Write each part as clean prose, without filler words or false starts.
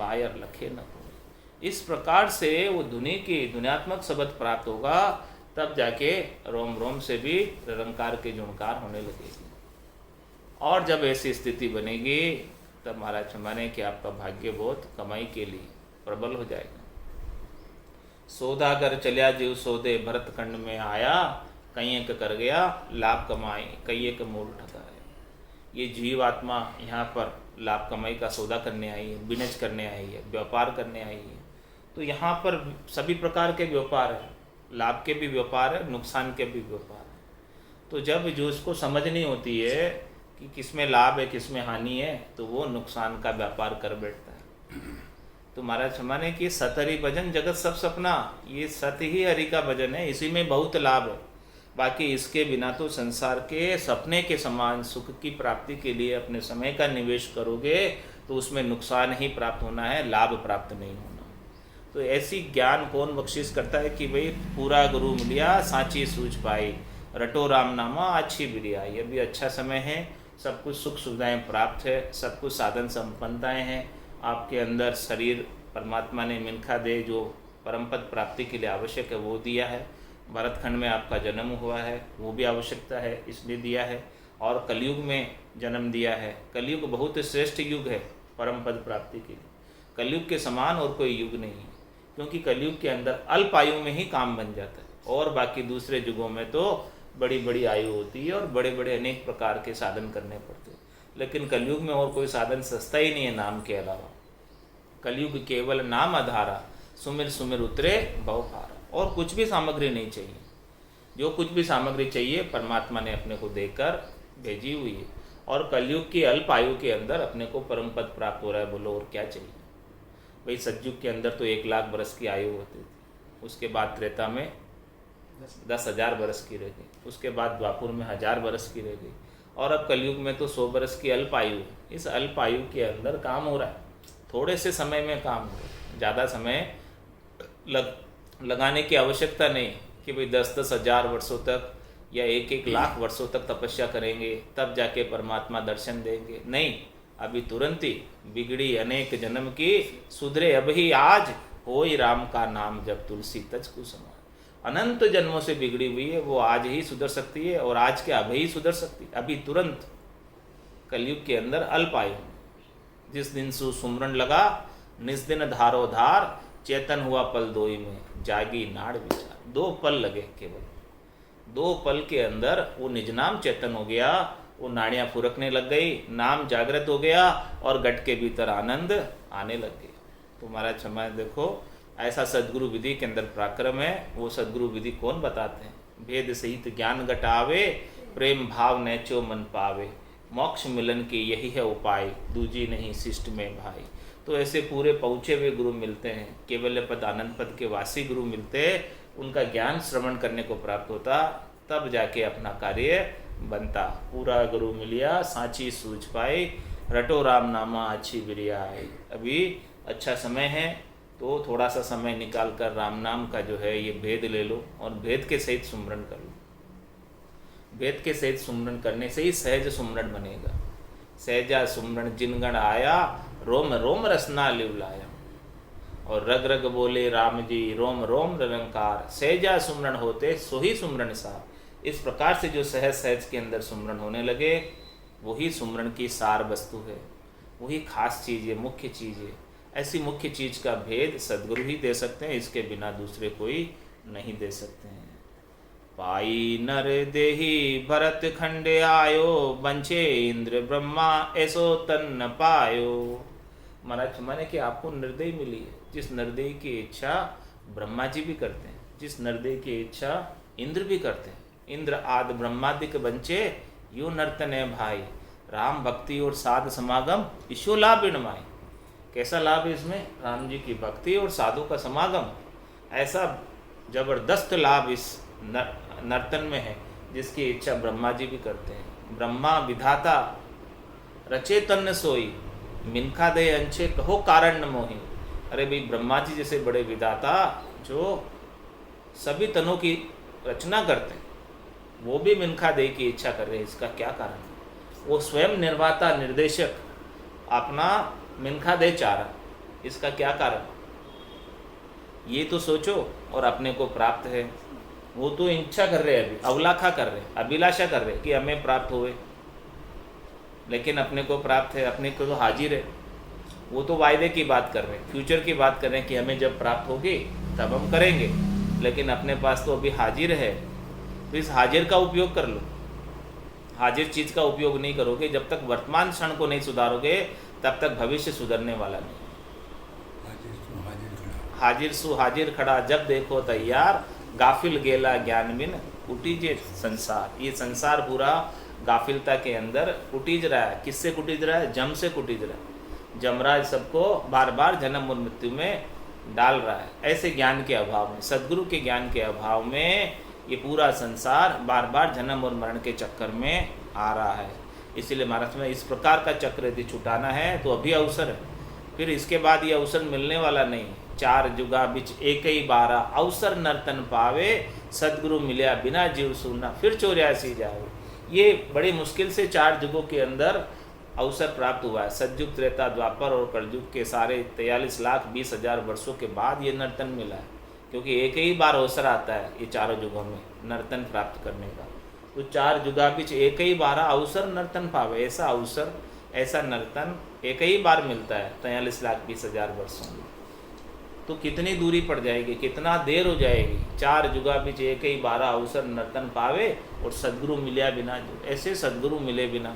Buyer लखे न कोई। इस प्रकार से वो धुनि की धुन्यात्मक शब्द प्राप्त होगा, तब जाके रोम रोम से भी निरंकार के जुणकार होने लगेगी। और जब ऐसी स्थिति बनेगी तब महाराज माने कि आपका भाग्य बहुत कमाई के लिए प्रबल हो जाएगा। सौदागर चलिया जीव सौदे भरत खंड में आया, कई एक कर गया लाभ कमाई कई एक मूल ठगाए। ये जीव आत्मा यहाँ पर लाभ कमाई का सौदा करने आई है, बिजनेस करने आई है, व्यापार करने आई है। तो यहाँ पर सभी प्रकार के व्यापार है, लाभ के भी व्यापार है, नुकसान के भी व्यापार है। तो जब जो उसको समझ नहीं होती है कि किसमें लाभ है किसमें हानि है, तो वो नुकसान का व्यापार कर बैठता है। तो महाराज माने कि सत हरि भजन जगत सब सपना, ये सत ही हरि का भजन है, इसी में बहुत लाभ है। बाकी इसके बिना तो संसार के सपने के समान सुख की प्राप्ति के लिए अपने समय का निवेश करोगे तो उसमें नुकसान ही प्राप्त होना है, लाभ प्राप्त नहीं होना। तो ऐसी ज्ञान कौन बख्शिश करता है कि भाई पूरा गुरु मिलिया साची सूझ पाई, रटो राम नामा अच्छी बिरियाई। अभी अच्छा समय है, सब कुछ सुख सुविधाएं प्राप्त है, सब कुछ साधन संपन्नताएं हैं आपके अंदर। शरीर परमात्मा ने मिनखा दे जो परम पद प्राप्ति के लिए आवश्यक है वो दिया है। भरतखंड में आपका जन्म हुआ है वो भी आवश्यकता है इसलिए दिया है। और कलयुग में जन्म दिया है। कलयुग बहुत श्रेष्ठ युग है परम पद प्राप्ति के लिए। कलयुग के समान और कोई युग नहीं है, क्योंकि कलयुग के अंदर अल्प आयु में ही काम बन जाता है। और बाकी दूसरे युगों में तो बड़ी बड़ी आयु होती है और बड़े बड़े अनेक प्रकार के साधन करने पड़ते हैं। लेकिन कलयुग में और कोई साधन सस्ता ही नहीं है नाम के अलावा। कलयुग केवल नाम आधारा, सुमिर सुमिर उतरे भव पारा। और कुछ भी सामग्री नहीं चाहिए। जो कुछ भी सामग्री चाहिए परमात्मा ने अपने को देकर भेजी हुई है। और कलयुग की अल्प आयु के अंदर अपने को परम पद प्राप्त हो रहा है। बोलो और क्या चाहिए भाई। सतयुग के अंदर तो 1 लाख बरस की आयु होती थी, उसके बाद त्रेता में 10,000 बरस की रह गई, उसके बाद द्वापुर में 1000 बरस की रह गई, और अब कलयुग में तो 100 बरस की अल्प आयु है। इस अल्प आयु के अंदर काम हो रहा है, थोड़े से समय में काम हो रहा है। ज़्यादा समय लगाने की आवश्यकता नहीं कि भाई 10-10 हज़ार वर्षों तक या 1-1 लाख वर्षों तक तपस्या करेंगे तब जाके परमात्मा दर्शन देंगे। नहीं, अभी तुरंत ही बिगड़ी अनेक जन्म की सुधरे अभी आज, होई राम का नाम जब तुलसी तज को समान। अनंत जन्मों से बिगड़ी हुई है वो आज ही सुधर सकती है, और आज के अभी ही सुधर सकती है, अभी तुरंत। कलयुग के अंदर अल्प आयु, जिस दिन सुमरण लगा निस दिन धारो धार, चेतन हुआ पल दोई में जागी नाड़ विचार। 2 पल लगे, केवल 2 पल के अंदर वो निज नाम चेतन हो गया, वो नाड़ियाँ फुरकने लग गई, नाम जागृत हो गया और घट के भीतर आनंद आने लग गया। तो महाराज क्षमा देखो, ऐसा सदगुरु विधि के अंदर पराक्रम है। वो सदगुरु विधि कौन बताते हैं? भेद सहित ज्ञान घटावे, प्रेम भाव नैचो मन पावे, मोक्ष मिलन की यही है उपाय, दूजी नहीं शिष्ट में भाई। तो ऐसे पूरे पहुँचे हुए गुरु मिलते हैं, केवल पद आनंद पद के वासी गुरु मिलते, उनका ज्ञान श्रवण करने को प्राप्त होता, तब जाके अपना कार्य बनता। पूरा गुरु मिलिया सांची सूझ पाई, रटो राम नामा अच्छी बिरिया आई। अभी अच्छा समय है तो थोड़ा सा समय निकाल कर राम नाम का जो है ये भेद ले लो और भेद के सहित सुमरण कर लो। भेद के सहित सुमरण करने से ही सहज सुमरण बनेगा। सहजा सुमरण जिनगण आया, रोम रोम रसना लिवलाया। और रग रग बोले राम जी, रोम रोम निरंकार, सहजा सुमरण होते सो ही सुमरण सार। इस प्रकार से जो सहज सहज के अंदर सुमरण होने लगे, वही सुमरण की सार वस्तु है, वही खास चीज़ है, मुख्य चीज़ है। ऐसी मुख्य चीज़ का भेद सद्गुरु ही दे सकते हैं, इसके बिना दूसरे कोई नहीं दे सकते हैं। पाई नर देही भरत खंडे आयो, बंचे इंद्र ब्रह्मा ऐसो तन न पायो। महाराज माने कि आपको निर्दयी मिली है, जिस निर्दयी की इच्छा ब्रह्मा जी भी करते हैं, जिस निर्दयी की इच्छा इंद्र भी करते हैं। इंद्र आदि ब्रह्मादिक बंचे यो नर्तने भाई, राम भक्ति और साध समागम ईशो लाभ इनमाई। कैसा लाभ है इसमें? राम जी की भक्ति और साधु का समागम। ऐसा जबरदस्त लाभ इस नर्तन में है जिसकी इच्छा ब्रह्मा जी भी करते हैं। ब्रह्मा विधाता रचे तन्न सोई, मिनखा दे अंशे कहो कारण न मोहि। अरे भाई, ब्रह्मा जी जैसे बड़े विधाता जो सभी तनों की रचना करते हैं, वो भी मिनखा दे की इच्छा कर रहे हैं, इसका क्या कारण है? वो स्वयं निर्माता निर्देशक अपना मिनखा दे चाह रहा, इसका क्या कारण? ये तो सोचो। और अपने को प्राप्त है, वो तो इच्छा कर रहे, अभी अवलाखा कर रहे, अभिलाषा कर रहे कि हमें प्राप्त होए, लेकिन अपने को प्राप्त है, अपने को तो हाजिर है। वो तो वायदे की बात कर रहे हैं, फ्यूचर की बात कर रहे हैं कि हमें जब प्राप्त होगी तब हम करेंगे, लेकिन अपने पास तो अभी हाजिर है। तो इस हाजिर का उपयोग कर लो। हाजिर चीज़ का उपयोग नहीं करोगे, जब तक वर्तमान क्षण को नहीं सुधारोगे तब तक भविष्य सुधरने वाला नहीं। हाजिर सु हाजिर खड़ा, जब देखो तैयार, गाफिल गेला ज्ञान बिन कुटीजे संसार। ये संसार पूरा गाफिलता के अंदर कुटीज रहा है। किससे कुटीज रहा है? जम से कुटीज रहा है। जमराज सबको बार बार जन्म और मृत्यु में डाल रहा है। ऐसे ज्ञान के अभाव में, सदगुरु के ज्ञान के अभाव में ये पूरा संसार बार बार जन्म और मरण के चक्कर में आ रहा है। इसीलिए महाराज में इस प्रकार का चक्र यदि छुटाना है तो अभी अवसर है, फिर इसके बाद ये अवसर मिलने वाला नहीं। चार जुगा बिच एक ही बारा, अवसर नर्तन पावे, सदगुरु मिलिया बिना जीव सुनना, फिर 84 जाओ। ये बड़ी मुश्किल से 4 युगों के अंदर अवसर प्राप्त हुआ है। सतयुग, त्रेता, द्वापर और कलयुग के सारे 43,20,000 वर्षों के बाद ये नर्तन मिला है, क्योंकि एक ही बार अवसर आता है ये चारों युगों में नर्तन प्राप्त करने का। तो 4 जुगा बीच एक ही बार अवसर नर्तन पावे, ऐसा अवसर, ऐसा नर्तन एक ही बार मिलता है 43,20,000 वर्षों में। तो कितनी दूरी पड़ जाएगी, कितना देर हो जाएगी। 4 जुगा बीच एक ही बार अवसर नर्तन पावे और सदगुरु मिलिया बिना, ऐसे सदगुरु मिले बिना,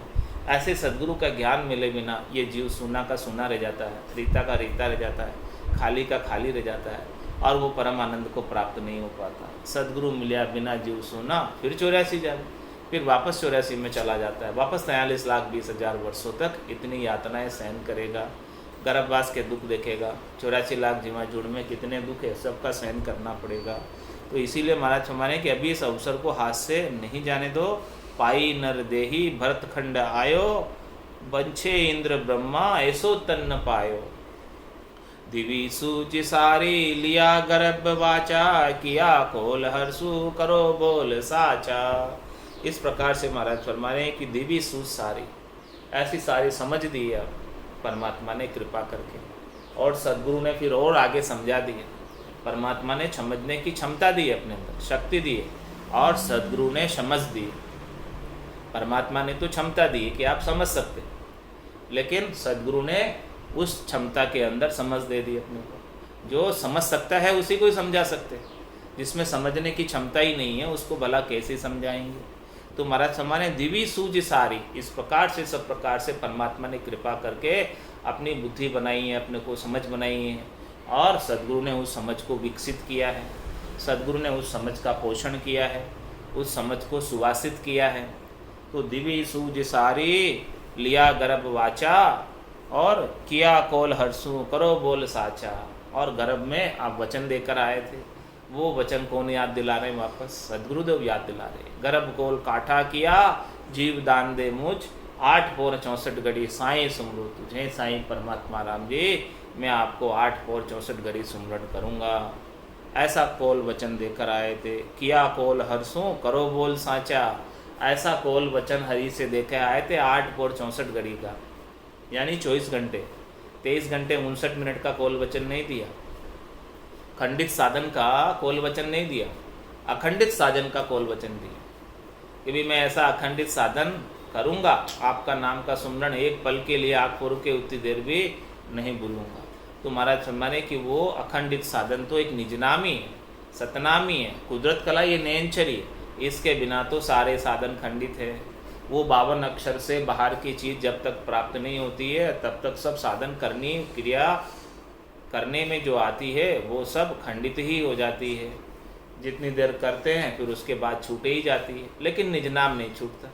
ऐसे सदगुरु का ज्ञान मिले बिना ये जीव सुना का सुना रह जाता है, रीता का रीता रह जाता है, खाली का खाली रह जाता है और वो परम आनंद को प्राप्त नहीं हो पाता। सदगुरु मिलिया बिना जीव सुना, फिर 84 जाए, फिर वापस 84 में चला जाता है, वापस 43,20,000 वर्षों तक इतनी यातनाएं सहन करेगा, गर्भवास के दुख देखेगा। 84 लाख जीवा जुड़ में कितने दुख है, सबका सहन करना पड़ेगा। तो इसीलिए महाराज हमारे कि अभी इस अवसर को हाथ से नहीं जाने दो। पाई नर देही भरतखंड आयो, बंछे इंद्र ब्रह्मा ऐसो तन्न पायो। दिवी सूच सारी लिया गर्भ वाचा, किया खोल हर्षु करो बोल साचा। इस प्रकार से महाराज फरमा रहे हैं कि दिवी सूच सारी, ऐसी सारी समझ दी है परमात्मा ने कृपा करके, और सदगुरु ने फिर और आगे समझा दी है। परमात्मा ने समझने की क्षमता दी है, अपने अंदर शक्ति दी है, और सदगुरु ने समझ दी। परमात्मा ने तो क्षमता दी कि आप समझ सकते, लेकिन सदगुरु ने उस क्षमता के अंदर समझ दे दी अपने को। जो समझ सकता है उसी को ही समझा सकते, जिसमें समझने की क्षमता ही नहीं है उसको भला कैसे समझाएंगे। तो महाराज हमारे दिवी सूझ सारी, इस प्रकार से सब प्रकार से परमात्मा ने कृपा करके अपनी बुद्धि बनाई है, अपने को समझ बनाई है, और सदगुरु ने उस समझ को विकसित किया है। सदगुरु ने उस समझ का पोषण किया है, उस समझ को सुवासित किया है। तो दिवी सूझ सारी लिया गर्भ वाचा, और किया कोल हर्षु करो बोल साचा। और गर्भ में आप वचन देकर आए थे, वो वचन कौन याद दिला रहे हैं वापस? सदगुरुदेव याद दिला रहे। गर्भ कोल काठा किया, जीव दान दे मुझ, 8 पोर 64 घड़ी साईं सुमरू तुझे। साईं परमात्मा राम जी, मैं आपको 8 पोर 64 घड़ी सुमरण करूँगा, ऐसा कोल वचन देकर आए थे। किया कोल हर्षों करो बोल साचा, ऐसा कोल वचन हरि से देकर आए थे 8 पोर 64 घड़ी का, यानी 24 घंटे, 23 घंटे 59 मिनट का कोल वचन नहीं दिया। खंडित साधन का कोल वचन नहीं दिया, अखंडित साधन का कोल वचन दिया कि भी मैं ऐसा अखंडित साधन करूँगा, आपका नाम का सुमरण एक पल के लिए आँख फोड़ के उतनी देर भी नहीं भूलूंगा। तो महाराज फरमाने कि वो अखंडित साधन तो एक निजनामी है, सतनामी है, कुदरत कला ये नयनचरी है, इसके बिना तो सारे साधन खंडित है। वो 52 अक्षर से बाहर की चीज़ जब तक प्राप्त नहीं होती है तब तक सब साधन करनी, क्रिया करने में जो आती है वो सब खंडित ही हो जाती है। जितनी देर करते हैं फिर उसके बाद छूटे ही जाती है, लेकिन निजनाम नहीं छूटता।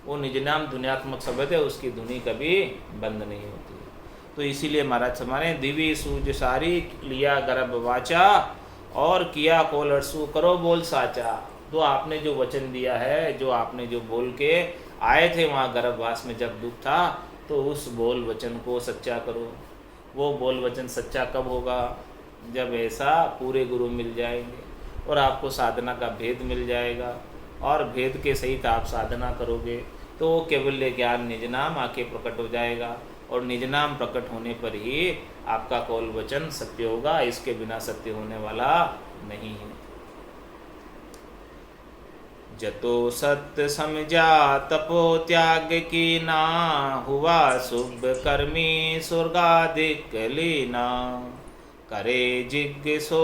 वो निजनाम दुनियात्मक शब्द है, उसकी धुनी कभी बंद नहीं होती है। तो इसीलिए महाराज हमारे दिवी सूझ सारी लिया गर्भ वाचा, और किया कोल हर्षु करो बोल साचा। तो आपने जो वचन दिया है, जो आपने जो बोल के आए थे वहाँ गर्भवास में जब दुख था, तो उस बोल वचन को सच्चा करो। वो बोल वचन सच्चा कब होगा? जब ऐसा पूरे गुरु मिल जाएंगे और आपको साधना का भेद मिल जाएगा, और भेद के सहित आप साधना करोगे तो केवल्य ज्ञान निज नाम आके प्रकट हो जाएगा। और निज नाम प्रकट होने पर ही आपका कौल वचन सत्य होगा, इसके बिना सत्य होने वाला नहीं है। जतो सत्य समझा तपो त्याग की ना, हुआ शुभ कर्मी स्वर्गाधिक लीना। करे जिज्ञ सो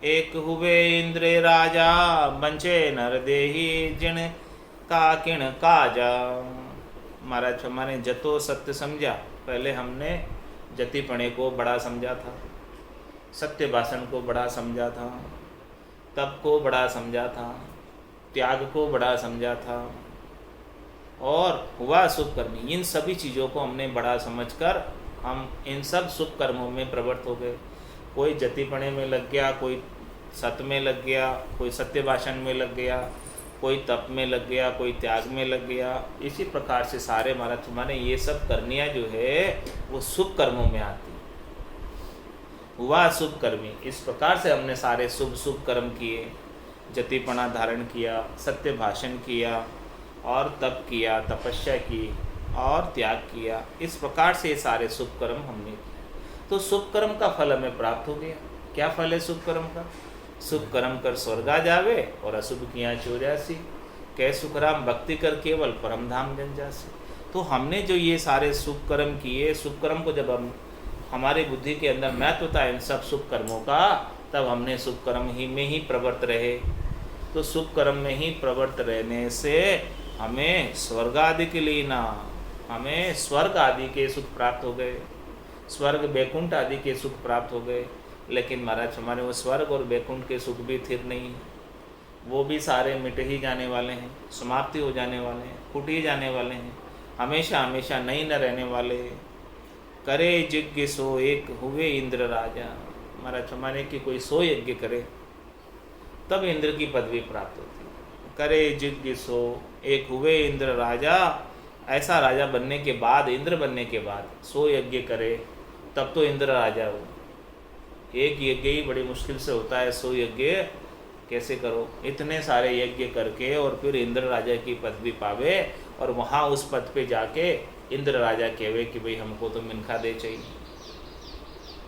एक हुए इंद्र राजा, बंचे नर देही जिन का किण काजा। महाराज हमारे जतो सत्य समझा, पहले हमने जतिपणे को बड़ा समझा था, सत्य भाषण को बड़ा समझा था, तप को बड़ा समझा था, त्याग को बड़ा समझा था, और हुआ शुभ कर्मी। इन सभी चीज़ों को हमने बड़ा समझकर हम इन सब शुभ कर्मों में प्रवृत्त हो गए। कोई जतिपणे में लग गया, कोई सत्य में लग गया, कोई सत्य भाषण में लग गया, कोई तप में लग गया, कोई त्याग में लग गया। इसी प्रकार से सारे महाराज माने ये सब करनियाँ जो है वो शुभ कर्मों में आती। हुआ शुभ कर्मी, इस प्रकार से हमने सारे शुभ शुभ कर्म किए, जतिपणा धारण किया, सत्य भाषण किया, और तप किया, तपस्या की और त्याग किया। इस प्रकार से ये सारे शुभ कर्म हमने किए, तो शुभ कर्म का फल हमें प्राप्त हो गया। क्या फल है शुभ कर्म का? शुभ कर्म कर स्वर्गा जावे और अशुभ किया 84। कह सुखराम भक्ति कर केवल परम धाम जन जासी। तो हमने जो ये सारे शुभ कर्म किए, शुभ कर्म को जब हम हमारी बुद्धि के अंदर महत्व था इन सब शुभ कर्मों का, तब हमने शुभ कर्म ही में ही प्रवृत्त रहे। तो शुभ कर्म में ही प्रवृत्त रहने से हमें स्वर्गादि के लीना, हमें स्वर्ग आदि के सुख प्राप्त हो गए, स्वर्ग बैकुंठ आदि के सुख प्राप्त हो गए। लेकिन महाराज हमारे वो स्वर्ग और बैकुंठ के सुख भी स्थिर नहीं है, वो भी सारे मिट ही जाने वाले हैं, समाप्ति हो जाने वाले हैं, फूट ही जाने वाले हैं, हमेशा हमेशा नहीं न रहने वाले हैं। करे यज्ञ सो एक हुए इंद्र राजा। महाराज हमारे कि कोई 100 यज्ञ करे तब इंद्र की पदवी प्राप्त होती है। करे यज्ञ सो एक हुए इंद्र राजा, ऐसा राजा बनने के बाद, इंद्र बनने के बाद 100 यज्ञ करे तब तो इंद्र राजा हो। एक यज्ञ ही बड़ी मुश्किल से होता है, 100 यज्ञ कैसे करो? इतने सारे यज्ञ करके और फिर इंद्र राजा की पदवी पावे, और वहाँ उस पद पे जाके इंद्र राजा कहवे कि भाई हमको तो मिनखा दे चाहिए।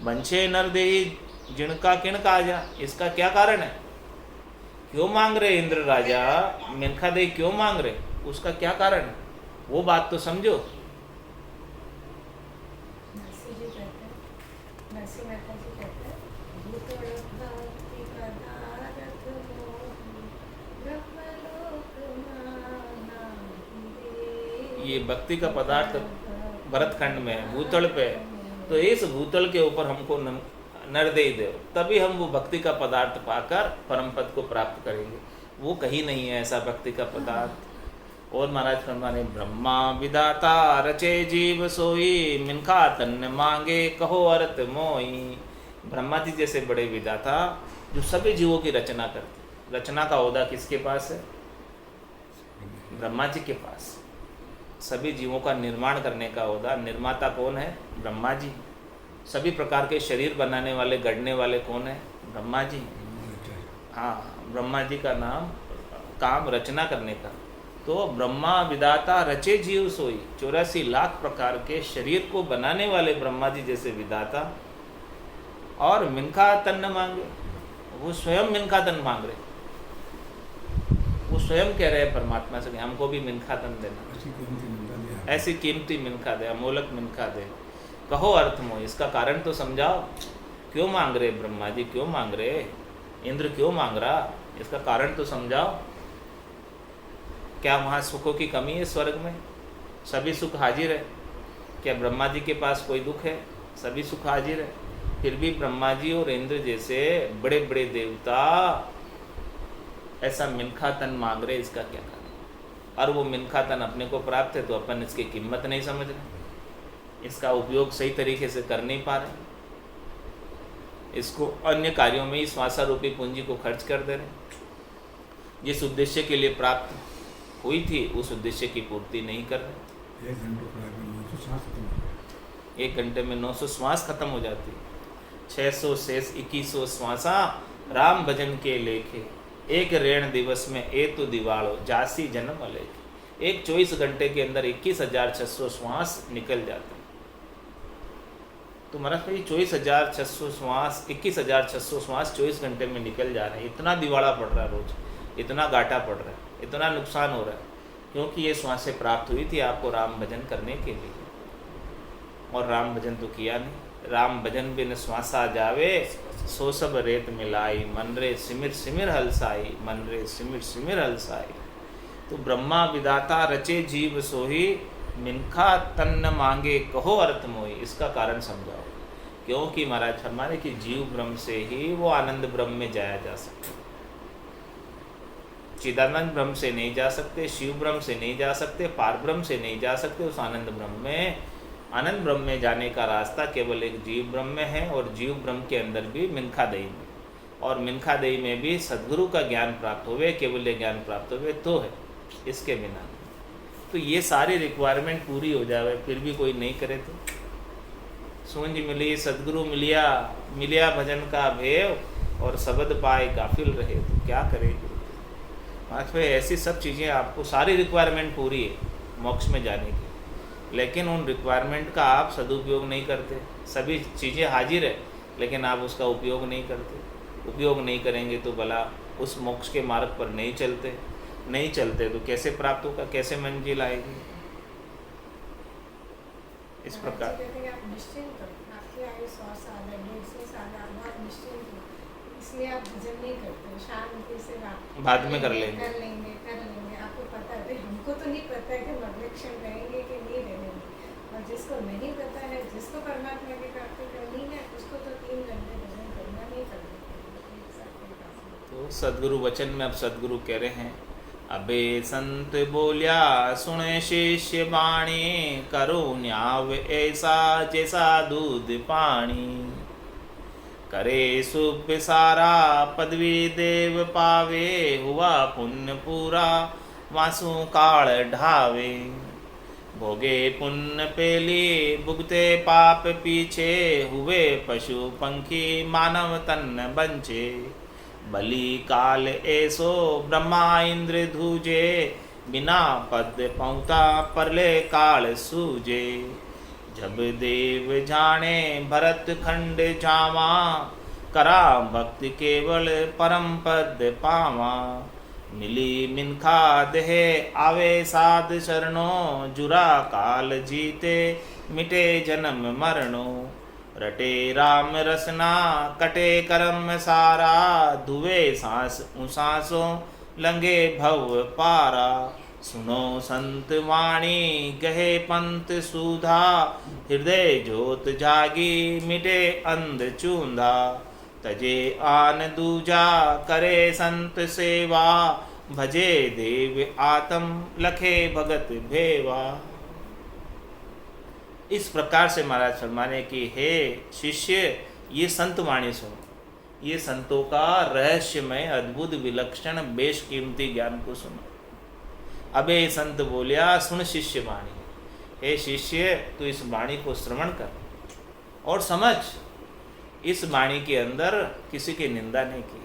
बंछे नर दे जिनका किण काजा। इसका क्या कारण है? क्यों मांग रहे इंद्र राजा मिनखा दे, क्यों मांग रहे? उसका क्या कारण है? वो बात तो समझो। ये भक्ति का पदार्थ भरतखंड में है, भूतल पे, तो इस भूतल के ऊपर हमको नर दे दो, तभी हम वो भक्ति का पदार्थ पाकर परम पद को प्राप्त करेंगे। वो कहीं नहीं है ऐसा भक्ति का पदार्थ। और महाराज फरमाने ब्रह्मा विधाता रचे जीव सोई, मिनखा तन्न मांगे कहो अर्थ मोई। ब्रह्मा जी जैसे बड़े विधाता जो सभी जीवों की रचना करते, रचना का ओहदा किसके पास है? ब्रह्मा जी के पास। सभी जीवों का निर्माण करने का ओहदा, निर्माता कौन है? ब्रह्मा जी। सभी प्रकार के शरीर बनाने वाले, गढ़ने वाले कौन है? ब्रह्मा जी। हाँ, ब्रह्मा जी का नाम काम रचना करने का। तो ब्रह्मा विधाता रचे जीव सोई, 84 लाख प्रकार के शरीर को बनाने वाले ब्रह्मा जी जैसे विधाता। और मिनखा तन मांगे, वो स्वयं मिनखा तन मांग रहे, वो स्वयं कह रहे हैं परमात्मा से कि हमको भी मिनखा तन देना, ऐसी कीमती मिनखा दे, अमोलक मिनखा दे। कहो अर्थ मोह, इसका कारण तो समझाओ। क्यों मांग रहे ब्रह्मा जी, क्यों मांग रहे? इंद्र क्यों मांग रहा? इसका कारण तो समझाओ। क्या वहाँ सुखों की कमी है? स्वर्ग में सभी सुख हाजिर है। क्या ब्रह्मा जी के पास कोई दुख है? सभी सुख हाजिर है। फिर भी ब्रह्मा जी और इंद्र जैसे बड़े बड़े देवता ऐसा मिनखा तन मांग रहे, इसका क्या कारण? और वो मिनखा तन अपने को प्राप्त है तो अपन इसकी कीमत नहीं समझ रहे, इसका उपयोग सही तरीके से कर नहीं पा रहे, इसको अन्य कार्यों में ही श्वासा रूपी पूंजी को खर्च कर दे रहे। जिस उद्देश्य के लिए प्राप्त हुई थी उस उद्देश्य की पूर्ति नहीं कर रहे। 1 घंटे में 900 श्वास खत्म हो जाती है। 600 शेष 2100 श्वासा राम भजन के लेखे, एक रेण दिवस में ए तो दिवालो जासी जन्म अलेख। एक 24 घंटे के अंदर 21,600 श्वास निकल जाते हैं। तो महाराज भाई 24,600 श्वास, 21,600 श्वास 24 घंटे में निकल जा रहे हैं। इतना दिवाला पड़ रहा है रोज, इतना घाटा पड़ रहा है, इतना नुकसान हो रहा है, क्योंकि ये श्वासें प्राप्त हुई थी आपको राम भजन करने के लिए, और राम भजन तो किया नहीं। राम भजन बिन श्वासा जावे, सो सब रेत मिलाई, मन रे सिमिर सिमिर हलसाई, मन रे सिमिर सिमिर हलसाई। तो ब्रह्मा विदाता रचे जीव सोही, मिनखा तन्न मांगे कहो अर्थ मोही। इसका कारण समझाओ, क्योंकि महाराज फरमाने कि जीव ब्रह्म से ही वो आनंद ब्रह्म में जाया जा सकता, चिदानंद ब्रह्म से नहीं जा सकते, शिव ब्रह्म से नहीं जा सकते, पार ब्रह्म से नहीं जा सकते। उस आनंद ब्रह्म में, आनंद ब्रह्म में जाने का रास्ता केवल एक जीव ब्रह्म में है, और जीव ब्रह्म के अंदर भी मिनखा दही में, और मिनखा दही में भी सद्गुरु का ज्ञान प्राप्त होवे, केवल ज्ञान प्राप्त होवे तो है, इसके बिना। तो ये सारी रिक्वायरमेंट पूरी हो जावे, फिर भी कोई नहीं करे तो सूंझ मिली सद्गुरु मिलिया, मिलिया भजन का भेव, और शब्द पाए गाफिल रहे, तो क्या करेगी। आज पे ऐसी सब चीज़ें आपको, सारी रिक्वायरमेंट पूरी है मोक्ष में जाने की, लेकिन उन रिक्वायरमेंट का आप सदुपयोग नहीं करते। सभी चीज़ें हाजिर है, लेकिन आप उसका उपयोग नहीं करते। उपयोग नहीं करेंगे तो भला उस मोक्ष के मार्ग पर नहीं चलते, नहीं चलते तो कैसे प्राप्त होगा, कैसे मंजिल आएगी। इस प्रकार इसलिए आप भजन नहीं करते, शांति से बाद में कर लेंगे, आपको पता है। हमको तो नहीं पता है कि हम अगले क्षण रहेंगे कि नहीं रहेंगे, और जिसको नहीं पता है, जिसको परमात्मा की प्राप्ति करनी है, उसको तो 3 घंटे भजन करना नहीं करना। तो सदगुरु वचन में अब सदगुरु कह रहे हैं, अबे संत बोलिया सुने शिष्य वाणी, करो न्याव ऐसा जैसा दूध पानी, करे शुभ सारा पदवी देव पावे, हुआ पुण्य पूरा वासु काल ढावे, भोगे पुण्य पेली भुगते पाप पीछे, हुए पशु पंखी मानव तन बंचे, बलि काल ऐसो ब्रह्मा इंद्र धूजे, बिना पद पहुँता परले काल सूजे, जब देव जाने भरत खंड जावा, करा भक्त केवल परम पद पावा, मिली मिनखा देहे आवे साध शरणो, जुरा काल जीते मिटे जन्म मरणो, रटे राम रसना कटे कर्म सारा, धुवे सांस उसासों लंगे भव पारा, सुनो संत वाणी गहे पंथ सुधा, हृदय ज्योत जागी मिटे अंध चूंधा, तजे आन दूजा करे संत सेवा, भजे देव आत्म लखे भगत भेवा। इस प्रकार से महाराज फरमाने की, हे शिष्य ये संत वाणी सुनो, ये संतों का रहस्यमय अद्भुत विलक्षण बेशकीमती ज्ञान को सुनो। अबे संत बोलिया सुन शिष्य वाणी, हे शिष्य तू इस वाणी को श्रवण कर और समझ। इस वाणी के अंदर किसी की निंदा नहीं की,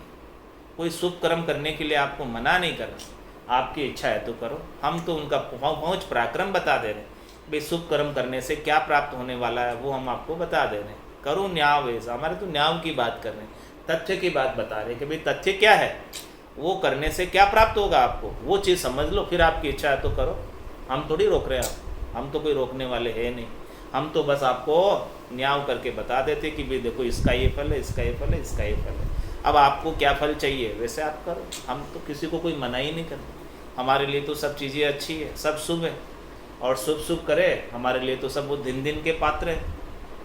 कोई शुभ कर्म करने के लिए आपको मना नहीं कर रहा, आपकी इच्छा है तो करो। हम तो उनका पहुँच पराक्रम बता दे रहे, भाई शुभ कर्म करने से क्या प्राप्त होने वाला है वो हम आपको बता दे रहे। करो न्याय ऐसा, हमारे तो न्याय की बात कर रहे हैं, तथ्य की बात बता रहे कि भाई तथ्य क्या है, वो करने से क्या प्राप्त होगा आपको, वो चीज़ समझ लो, फिर आपकी इच्छा है तो करो। हम थोड़ी रोक रहे हैं आप, हम तो कोई रोकने वाले हैं नहीं, हम तो बस आपको न्याय करके बता देते कि भाई देखो इसका ये फल है, इसका ये फल है, इसका ये फल है, अब आपको क्या फल चाहिए वैसे आप करो। हम तो किसी को कोई मना ही नहीं करते, हमारे लिए तो सब चीज़ें अच्छी है, सब शुभ है, और शुभ शुभ करे हमारे लिए तो सब वो दिन दिन के पात्र है।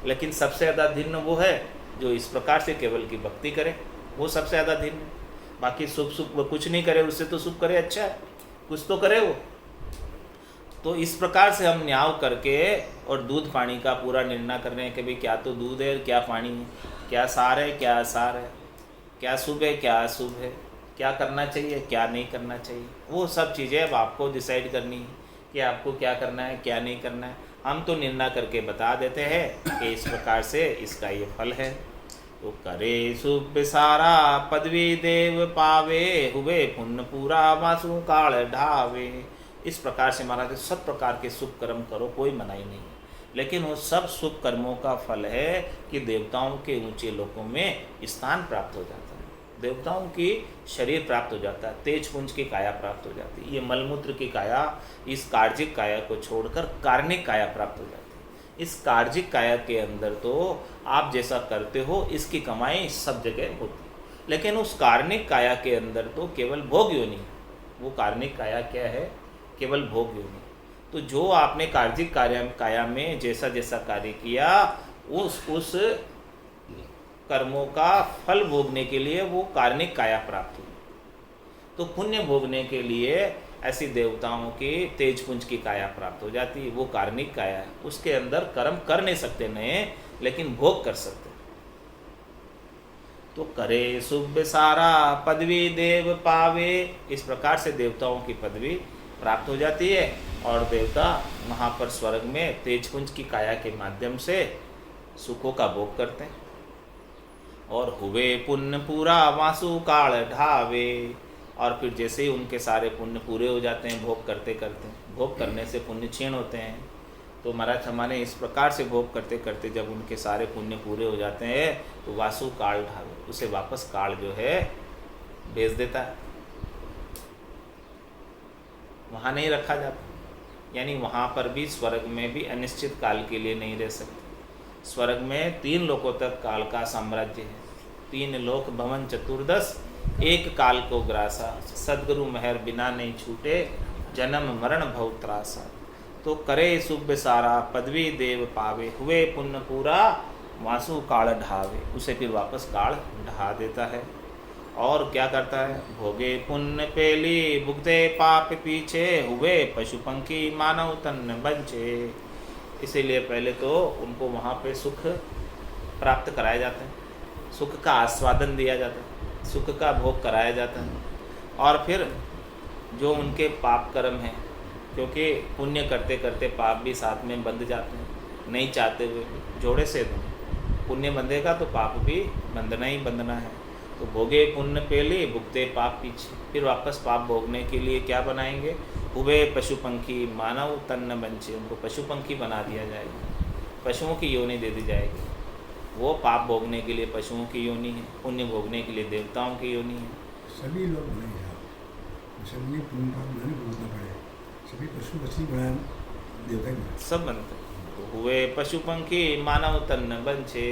लेकिन सबसे ज़्यादा धिन्न वो है जो इस प्रकार से केवल की भक्ति करे, वो सबसे ज़्यादा धिन्न है। बाकी शुभ शुभ वो कुछ नहीं करे, उससे तो शुभ करे अच्छा है, कुछ तो करे वो। तो इस प्रकार से हम न्याय करके और दूध पानी का पूरा निर्णय कर रहे हैं कि भाई क्या तो दूध है, क्या पानी है, क्या सार है, क्या असार है, क्या शुभ है, क्या अशुभ है, क्या करना चाहिए, क्या नहीं करना चाहिए। वो सब चीज़ें अब आपको डिसाइड करनी है कि आपको क्या करना है, क्या नहीं करना है। हम तो निर्णय करके बता देते हैं कि इस प्रकार से इसका ये फल है। तो करे शुभ सारा पदवी देव पावे, हुए पुण्य पूरा वासु काल ढावे। इस प्रकार से महाराज सब प्रकार के शुभ कर्म करो, कोई मनाही नहीं, लेकिन वो सब शुभ कर्मों का फल है कि देवताओं के ऊंचे लोकों में स्थान प्राप्त हो जाता है, देवताओं की शरीर प्राप्त हो जाता है, तेज पुंज की काया प्राप्त हो जाती है। ये मलमूत्र की काया, इस कार्जिक काया को छोड़कर कार्णिक काया प्राप्त हो जाती है। इस कार्जिक काया के अंदर तो आप जैसा करते हो इसकी कमाई सब जगह होती है, लेकिन उस कार्णिक काया के अंदर तो केवल भोग योनि। वो कार्णिक काया क्या है? केवल भोग योनि। तो जो आपने कार्जिक काया में जैसा जैसा कार्य किया उस कर्मों का फल भोगने के लिए वो कार्णिक काया प्राप्त हुई। तो पुण्य भोगने के लिए ऐसी देवताओं की तेज पुंज की काया प्राप्त हो जाती है, वो कार्णिक काया है। उसके अंदर कर्म कर नहीं सकते नए, लेकिन भोग कर सकते। तो करे शुभ सारा पदवी देव पावे, इस प्रकार से देवताओं की पदवी प्राप्त हो जाती है और देवता वहाँ पर स्वर्ग में तेजपुंज की काया के माध्यम से सुखों का भोग करते हैं। और हुए पुण्य पूरा वासु काल ढावे, और फिर जैसे ही उनके सारे पुण्य पूरे हो जाते हैं भोग करते करते, भोग करने से पुण्य क्षीण होते हैं। तो महाराज हमारे इस प्रकार से भोग करते करते जब उनके सारे पुण्य पूरे हो जाते हैं तो वासु काल ढावे, उसे वापस काल जो है भेज देता है, वहाँ नहीं रखा जाता। यानी वहाँ पर भी स्वर्ग में भी अनिश्चित काल के लिए नहीं रह सकते। स्वर्ग में 3 लोकों तक काल का साम्राज्य है। 3 लोक भवन चतुर्दश, एक काल को ग्रासा, सदगुरु मेहर बिना नहीं छूटे, जन्म मरण भव त्रासा। तो करे शुभ सारा पदवी देव पावे, हुए पुण्य पूरा वासु काल ढावे, उसे फिर वापस काल ढा देता है। और क्या करता है? भोगे पुण्य पेली भुगते पाप पीछे, हुए पशु पंखी मानव तन बंचे। इसीलिए पहले तो उनको वहाँ पे सुख प्राप्त कराए जाते हैं, सुख का आस्वादन दिया जाता है, सुख का भोग कराया जाता है। और फिर जो उनके पाप कर्म हैं, क्योंकि पुण्य करते करते पाप भी साथ में बंध जाते हैं, नहीं चाहते हुए भी जोड़े से पुण्य बंधेगा तो पाप भी बंधना ही बंधना है। तो भोगे पुण्य पेली भुगते पाप पीछे, फिर वापस पाप भोगने के लिए क्या बनाएंगे? हुए पशु पंखी मानव तन्न बंचे, उनको पशु पंखी बना दिया जाएगा, पशुओं की योनि दे दी जाएगी। वो पाप भोगने के लिए पशुओं की योनि है, पुण्य भोगने के लिए देवताओं की योनि है। सभी लोग बनेंगे, सभी पुण्य पाप नहीं भोगना पड़े, सभी पशु पक्षी बना देवता ही सब बनते हैं। तो हुए पशु पंखी मानव तन्न बंचे,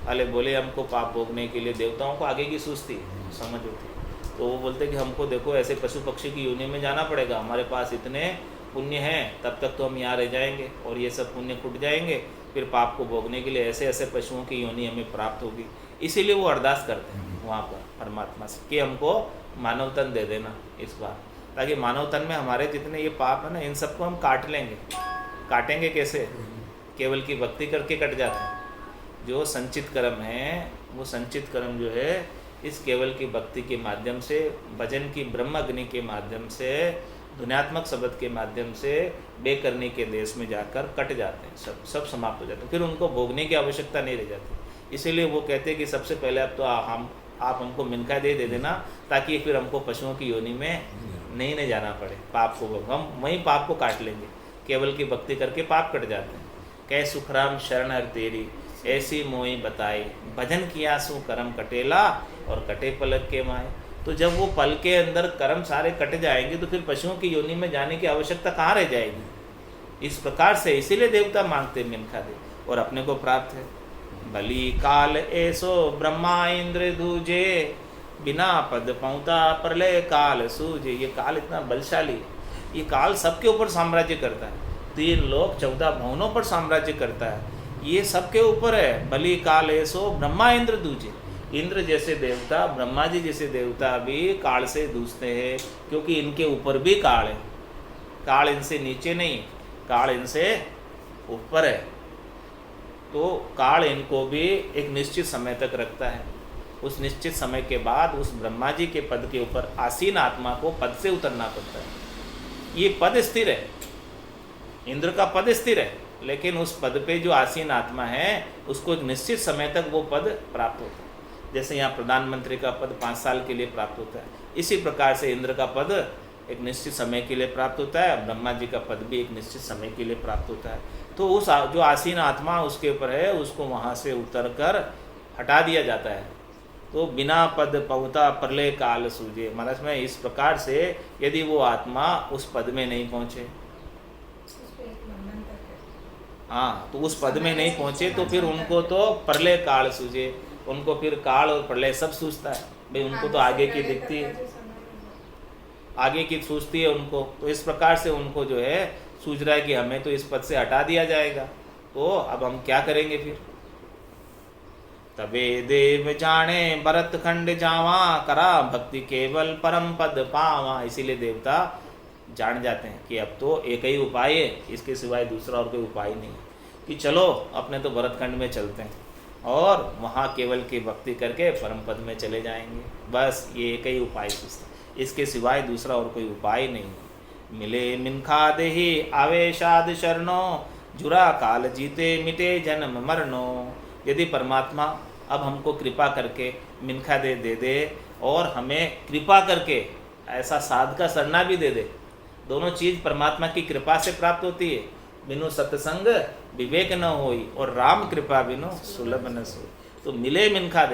अले बोले हमको पाप भोगने के लिए देवताओं को आगे की सुस्ती समझ होती, तो वो बोलते कि हमको देखो ऐसे पशु पक्षी की योनि में जाना पड़ेगा, हमारे पास इतने पुण्य हैं, तब तक तो हम यहाँ रह जाएंगे और ये सब पुण्य फूट जाएंगे, फिर पाप को भोगने के लिए ऐसे ऐसे पशुओं की योनि हमें प्राप्त होगी। इसीलिए वो अरदास करते हैं वहाँ पर परमात्मा से कि हमको मानव तन दे देना इस बार, ताकि मानव तन में हमारे जितने ये पाप है ना, इन सबको हम काट लेंगे। काटेंगे कैसे? केवल की भक्ति करके कट जाते हैं। जो संचित कर्म है, वो संचित कर्म जो है इस केवल की भक्ति के माध्यम से, भजन की ब्रह्म अग्नि के माध्यम से, ध्वन्यात्मक शब्द के माध्यम से बेकरनी के देश में जाकर कट जाते हैं, सब समाप्त हो जाते हैं, फिर उनको भोगने की आवश्यकता नहीं रह जाती। इसीलिए वो कहते हैं कि सबसे पहले अब तो आप हमको मिनखा दे देना, ताकि फिर हमको पशुओं की योनि में नहीं जाना पड़े, पाप को हम वहीं पाप को काट लेंगे। केवल की भक्ति करके पाप कट जाते हैं। कह सुखराम शरण हर तेरी, ऐसी मोई बताई, भजन किया सु कर्म कटेला, और कटे पलक के माए। तो जब वो पल के अंदर कर्म सारे कट जाएंगे तो फिर पशुओं की योनि में जाने की आवश्यकता कहाँ रह जाएगी। इस प्रकार से इसीलिए देवता मांगते मिनखा दे, और अपने को प्राप्त है। बलि काल ऐसो ब्रह्मा इंद्र दूजे, बिना पद पहुँता प्रलय काल सूझे। ये काल इतना बलशाली है, ये काल सबके ऊपर साम्राज्य करता है, 3 लोक 14 भुवनों पर साम्राज्य करता है, ये सबके ऊपर है। बलि काल ऐसो ब्रह्मा इंद्र दूजे, इंद्र जैसे देवता, ब्रह्मा जी जैसे देवता भी काल से जूझते हैं, क्योंकि इनके ऊपर भी काल है। काल इनसे नीचे नहीं, काल इनसे ऊपर है। तो काल इनको भी एक निश्चित समय तक रखता है। उस निश्चित समय के बाद उस ब्रह्मा जी के पद के ऊपर आसीन आत्मा को पद से उतरना पड़ता है। ये पद स्थिर है, इंद्र का पद स्थिर है, लेकिन उस पद पे जो आसीन आत्मा है उसको एक निश्चित समय तक वो पद प्राप्त होता है। जैसे यहाँ प्रधानमंत्री का पद 5 साल के लिए प्राप्त होता है, इसी प्रकार से इंद्र का पद एक निश्चित समय के लिए प्राप्त होता है, ब्रह्मा जी का पद भी एक निश्चित समय के लिए प्राप्त होता है। तो उस जो आसीन आत्मा उसके ऊपर है उसको वहाँ से उतर कर हटा दिया जाता है। तो बिना पद पहुता प्रलय काल सूझे, मतलब में इस प्रकार से यदि वो आत्मा उस पद में नहीं पहुँचे, उसको एक मनन तक है। हाँ, तो उस पद में नहीं पहुँचे तो फिर उनको तो प्रलय काल सूझे, उनको फिर काल और प्रलय सब सूझता है भाई, उनको तो आगे की दिखती है, आगे की सूझती है उनको। तो इस प्रकार से उनको जो है सूझ रहा है कि हमें तो इस पद से हटा दिया जाएगा, तो अब हम क्या करेंगे फिर। तबे देव जाने भरत खंड जावा, करा भक्ति केवल परम पद पावा। इसीलिए देवता जान जाते हैं कि अब तो एक ही उपाय है, इसके सिवाय दूसरा और कोई उपाय नहीं, कि चलो अपने तो भरत खंड में चलते हैं और वहाँ केवल की भक्ति करके परम पद में चले जाएंगे। बस ये एक ही उपाय सूझता, इसके सिवाय दूसरा और कोई उपाय नहीं। मिले मिनखा देहि आवेशाद शरणो, जुरा काल जीते मिटे जन्म मरणो। यदि परमात्मा अब हमको कृपा करके मिनखा दे दे और हमें कृपा करके ऐसा साध का सरना भी दे दे, दोनों चीज़ परमात्मा की कृपा से प्राप्त होती है। बिनु सत्संग विवेक न होई और राम कृपा बिनु सुलभ न सोई। तो मिले मिनखा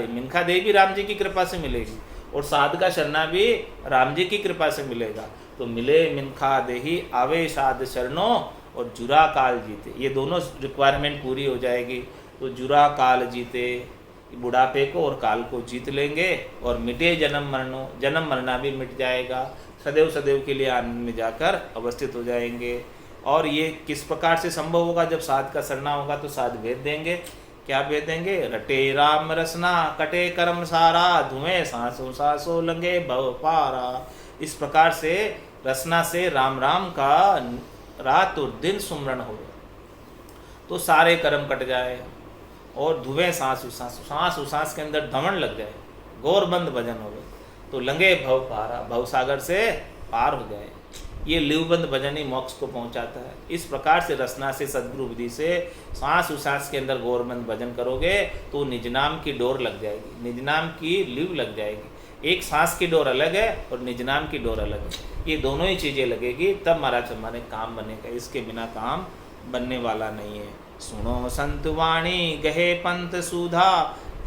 दे भी राम जी की कृपा से मिलेगी और साध का शरणा भी राम जी की कृपा से मिलेगा। तो मिले मिनखा देहि आवे साध शरणों और जुरा काल जीते, ये दोनों रिक्वायरमेंट पूरी हो जाएगी। तो जुरा काल जीते, बुढ़ापे को और काल को जीत लेंगे और मिटे जन्म मरणों, जन्म मरना भी मिट जाएगा, सदैव सदैव के लिए आनंद में जाकर अवस्थित हो जाएंगे। और ये किस प्रकार से संभव होगा, जब साध का सरना होगा तो साध भेद देंगे। क्या भेद देंगे? रटे राम रसना कटे कर्म सारा, धुएं सांसों सांसों लंगे भव पारा। इस प्रकार से रसना से राम राम का रात और दिन सुमरण हो तो सारे कर्म कट जाए और धुएं सांस सांस के अंदर धमन लग जाए, गौरबंद भजन हो तो लंगे भव पारा, भव सागर से पार हो जाए। ये लिवबंद भजन ही मोक्ष को पहुंचाता है। इस प्रकार से रसना से सद्गुरु विधि से सांस उसास के अंदर गौरबंद भजन करोगे तो निज नाम की डोर लग जाएगी, निज नाम की लिव लग जाएगी। एक सांस की डोर अलग है और निज नाम की डोर अलग है, ये दोनों ही चीज़ें लगेगी तब महाराज हमारे काम बनेगा, इसके बिना काम बनने वाला नहीं है। सुनो संत वाणी गहे पंथ सुधा,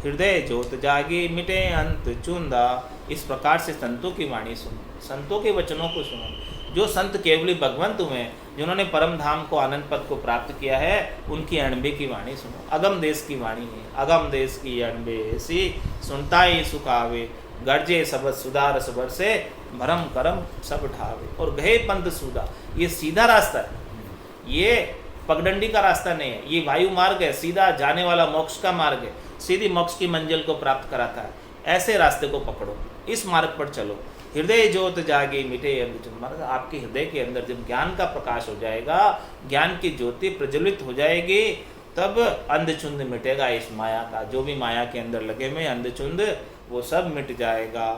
हृदय ज्योत जागी मिटे अंत चुंदा। इस प्रकार से संतों की वाणी सुनो, संतों के वचनों को सुनो। जो संत केवली भगवंत हुए, जिन्होंने परम धाम को आनंद पद को प्राप्त किया है, उनकी अणबे की वाणी सुनो। अगम देश की वाणी है, अगम देश की अणबे ऐसी, सुनता ही सुखावे, गर्जे सबद सुधार सबर से, भरम करम सब ढावे। और गहे पंथ सुधा, ये सीधा रास्ता है, ये पगडंडी का रास्ता नहीं है, ये वायु मार्ग है, सीधा जाने वाला मोक्ष का मार्ग है, सीधी मोक्ष की मंजिल को प्राप्त कराता है। ऐसे रास्ते को पकड़ो, इस मार्ग पर चलो। हृदय ज्योत जागे मिटे अंधचुंद, मतलब आपके हृदय के अंदर जब ज्ञान का प्रकाश हो जाएगा, ज्ञान की ज्योति प्रज्वलित हो जाएगी, तब अंधचुंद मिटेगा। इस माया का जो भी माया के अंदर लगे हुए अंधचुंद, वो सब मिट जाएगा।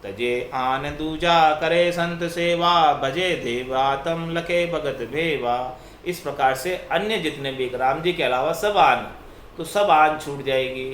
तजे आन दूजा करे संत सेवा, भजे देवातम लखे भगत भेवा। इस प्रकार से अन्य जितने भी राम जी के अलावा सब आन, तो सब आन छूट जाएगी।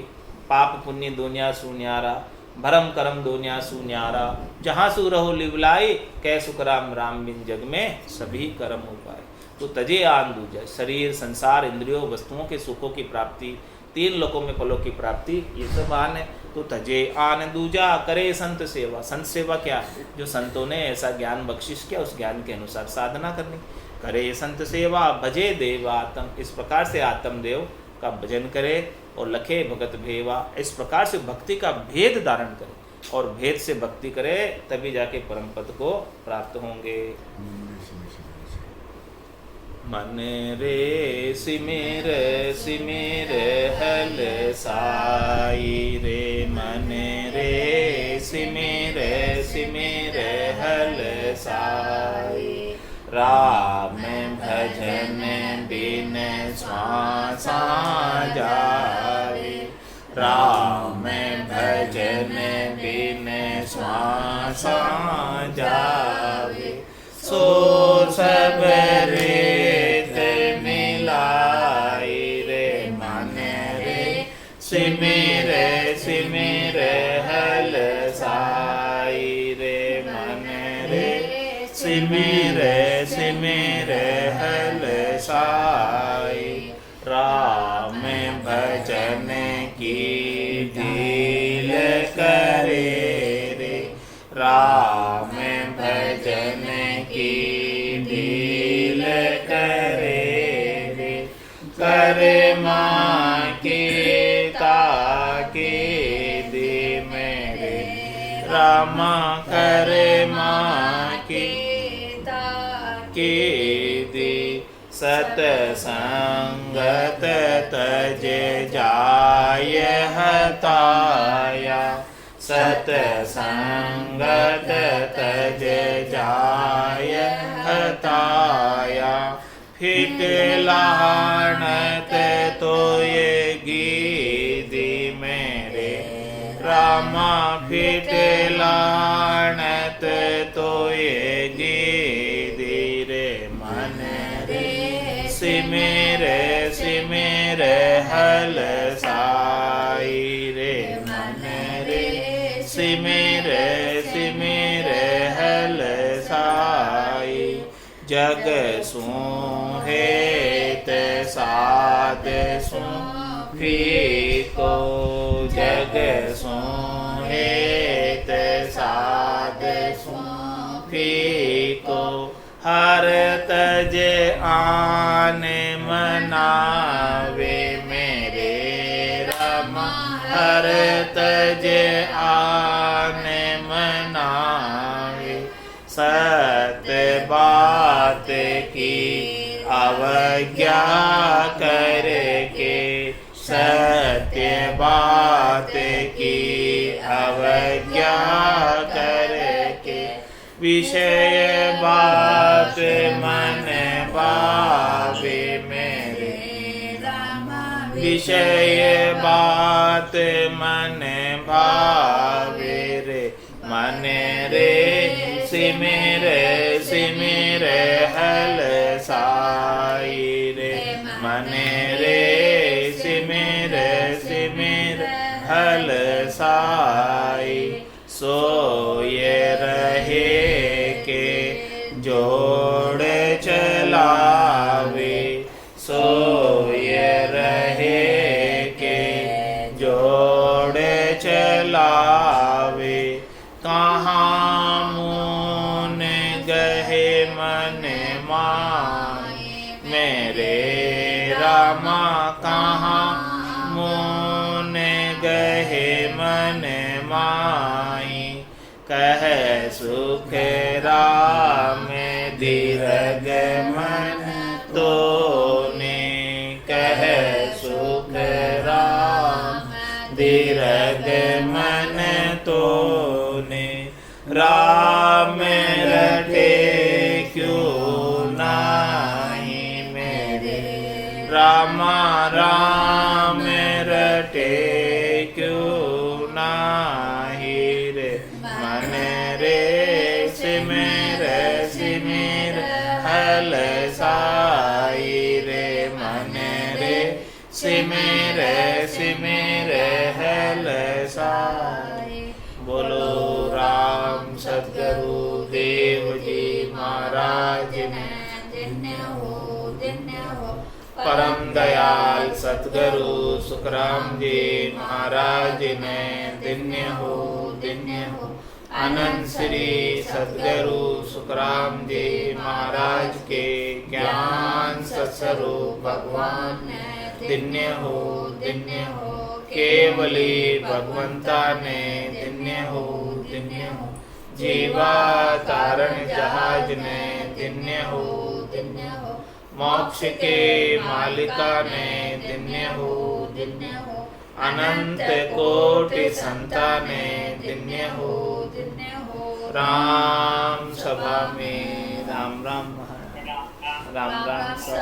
पाप पुण्य दुनिया सुन्यारा, भरम करम दुनिया सुन्यारा, जहाँ सु रहो लिवलाई, कै सुख राम राम बिन जग में सभी कर्म हो पाए। तो तजे आन दूजा, शरीर संसार इंद्रियों वस्तुओं के सुखों की प्राप्ति, तीन लोकों में फलों की प्राप्ति, ये सब आन है। तो तजे आन दूजा करे संत सेवा। संत सेवा क्या? जो संतों ने ऐसा ज्ञान बख्शिश किया, उस ज्ञान के अनुसार साधना करनी। करे संत सेवा भजे देव आत्म, इस प्रकार से आत्मदेव का भजन करे। और लखे भगत भेवा, इस प्रकार से भक्ति का भेद धारण करे और भेद से भक्ति करे, तभी जाके परम पद को प्राप्त होंगे। मन रे सिमिर सिमिर हल साई रे, मन रे सिमिर सिमिर हल साई। राम भजन बिन श्वासा जाए, राम भजन बिन श्वासा जाए। सो सब रेत मिलाई रे, मन रे सिमिर सिमिर हल साई रे, मन रे सिमिर सिमिर हल साई। रामा करे माँ की दी सतसंगत तज जाय हताया सतसंगत तज जाय हताया फिट लानत तो ये गीदी मेरे रामा फिट लानत तो ये गीदी रे मन रे सिमेर हल साई रे मन रे सिमेर हल साई जग सुहेत साध सुफीको जग सुहेत साध सुफीको हर तज आन मनावे मेरे रामा हर तज आन मनावे सत्य बात की अवज्ञा करके सत्य बात की अवज्ञा करके विषय बात मन भावे मेरे विषय बात मन भावे रे मन रे सिमेर हल साई रे मन रे सिमेर हल साई सोए रहे के जोड़ चलावे सोए रहे के जोड़ चलावे कहाँ मुन गहे मन माए मेरे रामा कहाँ मुन गहे मन माई कह सुख राम दीर्घ मन तो ने कह सुख राम दीर्घ मन तो ने राम रटे क्यों नाही मेरे रामा राम रटे क्यों नाही रे मन रे सिमेर हल साई रे मन रे सिमेर हल साई बोलो राम सद्गुरु देव जी महाराज ने परम दयाल सतगुरु सुखराम जी महाराज ने धन्य हो अनंत श्री सतगुरु सुखराम जी महाराज के ज्ञान सत्स्वरूप भगवान ने धन्य हो केवली भगवंता ने धन्य हो जीवा तारण जहाज ने धन्य हो मोक्ष के मालिका ने धन्य हो अनंत कोटि संता ने धन्य हो राम सभा में राम